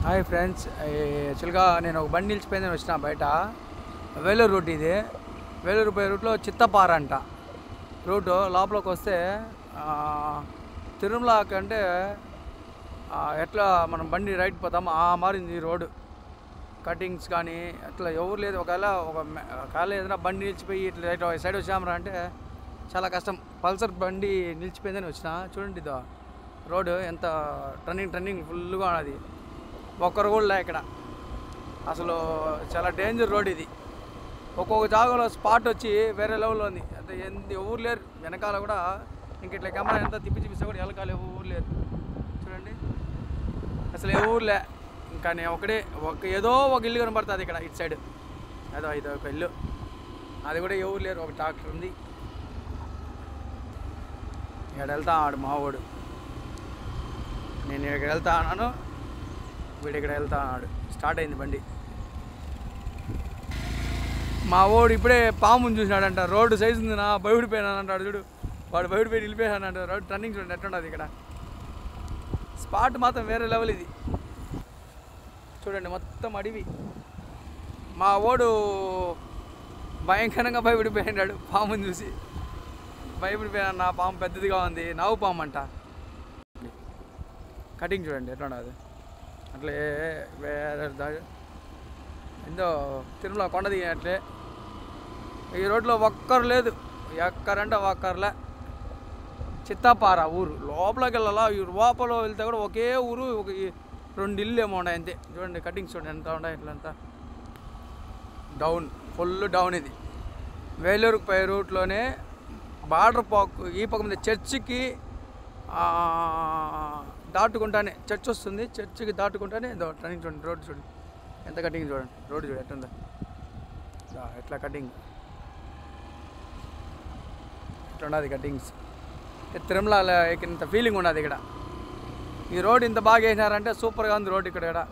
Hi friends, యాక్చువల్గా నేను ఒక బండి నిలిచిపోయిందని వచ్చిన బయట. వేలూరు రూట్ ఇది. వేలూరు పోయే రూట్లో చిత్తపార అంట రూటు. లోపలికి వస్తే తిరుమల కంటే ఎట్లా మనం బండి రైట్ పోతాం మారింది రోడ్డు. కటింగ్స్ కానీ అట్లా ఎవరు లేదు. ఒకవేళ ఏదైనా బండి నిలిచిపోయి ఇట్లా రైట్ సైడ్ వచ్చామరా అంటే చాలా కష్టం. పల్సర్ బండి నిలిచిపోయిందని వచ్చిన. చూడండి ఇదో రోడ్డు ఎంత టర్నింగ్ ఫుల్గా ఉన్నది. ఒక్కరు కూడా లే ఇక్కడ. అసలు చాలా డేంజర్ రోడ్ ఇది. ఒక్కొక్క జాగాలో స్పాట్ వచ్చి వేరే లెవెల్లో ఉంది. అంటే ఎవరు లేరు వెనకాల కూడా. ఇంక ఇట్లా కెమెరా ఎంత తిప్పిస్తే కూడా వెనకాల ఎవరు లేరు. చూడండి అసలు ఎవరు లే. ఇంకా నేను ఏదో ఒక ఇల్లు కనబడుతుంది ఇక్కడ ఇటు సైడ్. ఇది ఒక ఇల్లు, అది కూడా ఎవరు లేరు. ఒక ట్రాక్టర్ ఉంది. ఇక్కడ వెళ్తా ఆడు మావాడు. నేను ఇక్కడ వెళ్తా అన్నాను, వీడు ఇక్కడ వెళ్తా అన్నాడు. స్టార్ట్ అయింది బండి. మా వాడు ఇప్పుడే పాముని చూసినాడంట. రోడ్డు సైజు ఉంది నా బయటపోయినాను అంటాడు. చూడు వాడు బయటపోయి నిలిపేసానంట. రోడ్డు టర్నింగ్ చూడండి ఎట్లున్నది ఇక్కడ. స్పాట్ మాత్రం వేరే లెవెల్ ఇది. చూడండి మొత్తం అడవి. మా వాడు భయంకరంగా భయపడిపోయినాడు పాముని చూసి. భయపడిపోయినా. నా పాము పెద్దదిగా ఉంది, నావు పాము అంట. కటింగ్ చూడండి ఎట్లున్నది. అట్లే వేరే ఎంతో తిరుమల కొండ దిగినట్లే. ఈ రోడ్లో ఒక్కరు లేదు. ఎక్కరంటే ఒక్కరులే. చిత్తపార ఊరు లోపలికి వెళ్ళాలా. ఈ లోపల వెళ్తే కూడా ఒకే ఊరు, ఒక 2 ఇల్లు ఏమో ఉన్నాయి అంతే. చూడండి కటింగ్స్ చూడండి ఎంత ఉన్నాయి. ఇట్లంతా డౌన్, ఫుల్ డౌన్ ఇది. వేలూరుకు పోయే రూట్లోనే బార్డర్ ఈ పక్క మీద చర్చికి దాటుకుంటానే చర్చ్ వస్తుంది. చర్చికి దాటుకుంటానే టర్నింగ్ చూడండి. రోడ్డు చూడండి ఎంత కటింగ్ చూడండి. రోడ్డు చూడండి ఎట్లుందా. ఎట్లా కటింగ్ ఎట్లున్నది కటింగ్స్. తిరుమల ఇంత ఫీలింగ్ ఉన్నది ఇక్కడ. ఈ రోడ్ ఇంత బాగా వేసినారంటే సూపర్గా ఉంది రోడ్ ఇక్కడ.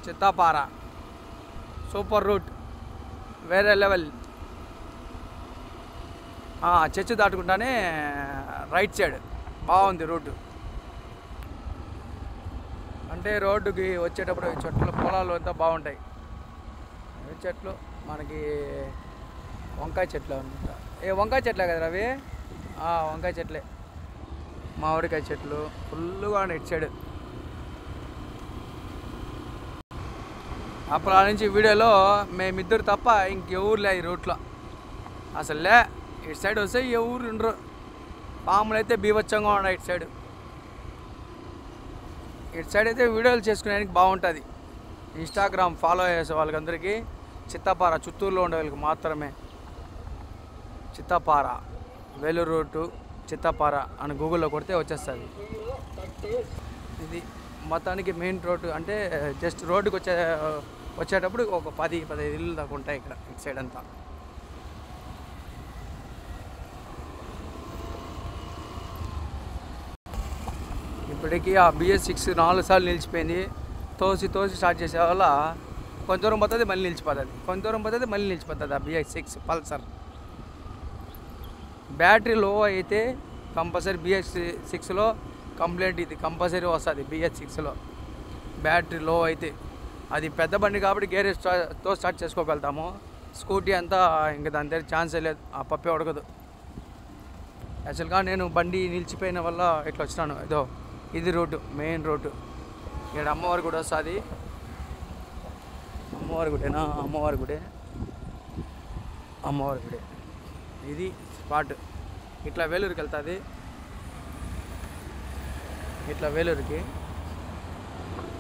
చిత్తపార సూపర్ రూట్, వేరే లెవెల్. చర్చి దాటుకుంటానే రైట్ సైడ్ బాగుంది రూటు. అంటే రోడ్డుకి వచ్చేటప్పుడు చెట్లు పొలాలు అంతా బాగుంటాయి. చెట్లు మనకి వంకాయ చెట్లు అనమాట. వంకాయ చెట్లే కదా అవి. వంకాయ చెట్లే. మామిడికాయ చెట్లు ఫుల్గా ఉన్నాయి ఇటు సైడ్. అప్పుడు నుంచి వీడియోలో మేమిద్దరు తప్ప ఇంకెవరు లే ఈ రూట్లో. అసలు లే. ఇటు సైడ్ వస్తే ఎవరు ఉండరు. పాములు అయితే బీభత్సంగా ఉన్నాయి ఇటు సైడ్. ఇటు సైడ్ అయితే వీడియోలు చేసుకునేందుకు బాగుంటుంది. ఇన్స్టాగ్రామ్ ఫాలో చేసే వాళ్ళకందరికీ చిత్తపార చిత్తూరులో ఉండే వాళ్ళకి మాత్రమే. చిత్తపార వేలూరు రూటు చిత్తపార అని గూగుల్లో కొడితే వచ్చేస్తుంది. ఇది మొత్తానికి మెయిన్ రోడ్డు. అంటే జస్ట్ రోడ్డుకి వచ్చేటప్పుడు ఒక 10-15 ఇల్లు దాకా ఉంటాయి ఇక్కడ ఇటు సైడ్ అంతా. ఇప్పటికీ ఆ BS6 4 సార్లు నిలిచిపోయింది. తోసి స్టార్ట్ చేసే వల్ల కొంత దూరం పోతుంది మళ్ళీ నిలిచిపోతుంది, కొంత దూరం పోతుంది మళ్ళీ నిలిచిపోతుంది. ఆ BS6 పల్సర్ బ్యాటరీ లో అయితే కంపల్సరీ BS6లో కంప్లైంట్ ఇది కంపల్సరీ వస్తుంది. BS6లో బ్యాటరీ లో అయితే అది పెద్ద బండి కాబట్టి గేరేజ్తో స్టార్ట్ చేసుకోగలుగుతాము. స్కూటీ అంతా ఇంకా దాని దగ్గర ఛాన్సే లేదు. ఆ పప్పే ఉడకదు. యాక్చువల్గా నేను బండి నిలిచిపోయిన వల్ల ఇట్లా వచ్చినాను. ఇది రోడ్డు, మెయిన్ రోడ్డు. ఇక్కడ అమ్మవారి గుడి వస్తుంది. అమ్మవారి గుడేనా? అమ్మవారి గుడే. ఇది స్పాట్. ఇట్లా వేలూరుకి వెళ్తుంది. ఇట్లా వేలూరుకి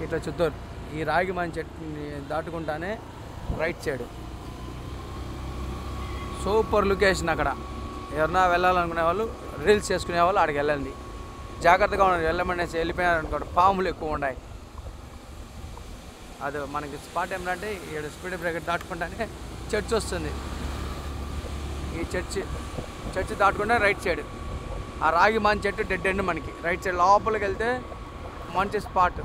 ఇట్లా చిత్తూరు. ఈ రాగిమాని చెట్టుని దాటుకుంటానే రైట్ సైడ్ సూపర్ లొకేషన్. అక్కడ ఎవరన్నా వెళ్ళాలనుకునే వాళ్ళు, రీల్స్ చేసుకునే వాళ్ళు అక్కడికి వెళ్ళండి. జాగ్రత్తగా ఉండండి. వెళ్ళమనేసి వెళ్ళిపోయినారనుకోండి పాములు ఎక్కువ ఉన్నాయి. అది మనకి స్పాట్ ఏమిటంటే ఇక్కడ స్పీడ్ బ్రేకర్ దాటుకుంటానే చర్చ్ వస్తుంది. ఈ చర్చ్ దాటుకుంటే రైట్ సైడ్ ఆ రాగిమాని చెట్టు డెడ్ ఎండ్. మనకి రైట్ సైడ్ లోపలికి వెళ్తే మంచి స్పాట్.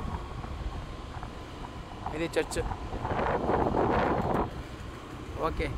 ఇది చర్చ్. ఓకే.